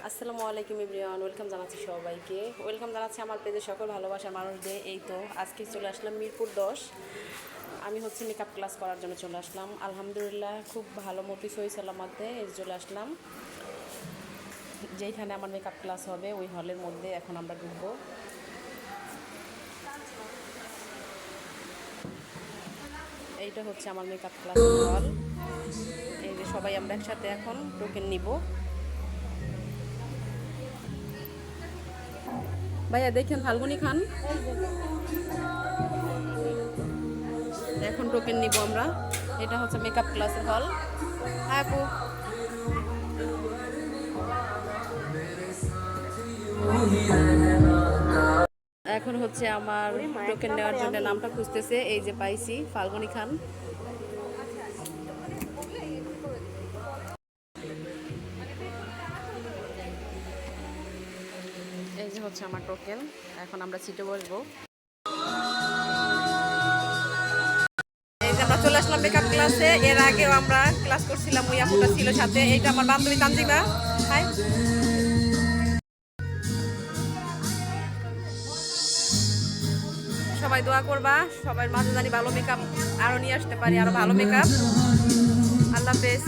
আসসালামু আলাইকুম everyone, welcome জানাচ্ছি সবাইকে। ওয়েলকাম জানাচ্ছি আমার পেজে সকল ভালোবাসার মানুষদের। এই তো আজকে চলে আসলাম মিরপুর 10। আমি হচ্ছে মেকআপ ক্লাস করার জন্য চলে আসলাম। আলহামদুলিল্লাহ খুব ভালো মোটিভ হয়েছিল আমাদের, এই চলে আসলাম যেইখানে আমার মেকআপ ক্লাস হবে ওই হলের মধ্যে। এখন আমরা ঢুকবো। এইটা হচ্ছে আমার মেকআপ ক্লাস হল। এই যে সবাই আমরা একসাথে এখন টোকেন নিব। ভাইয়া দেখেন ফাল্গুনি খান, এখন টোকেন নিব আমরা। এটা হচ্ছে মেকআপ ক্লাসের হল। হ্যাঁ আপু, এখন হচ্ছে আমার টোকেন নেওয়ার জন্য নামটা খুঁজতেছে। এই যে পাইছি, ফাল্গুনি খান। এই যে হচ্ছে আমার টোকেন। এখন আমরা সিটে বসবো। এই যে আমরা চলে আসলাম মেকআপ ক্লাসে। এর আগেও আমরা ক্লাস করছিলাম, ওই আপুটা ছিল সাথে। এইটা আমার বান্ধবী তানজিমা। হাই, সবাই দোয়া করবা, সবার মাঝে জানি ভালো মেকআপ আরো নিয়ে আসতে পারি, আরো ভালো মেকআপ। আল্লাহ হাফেজ।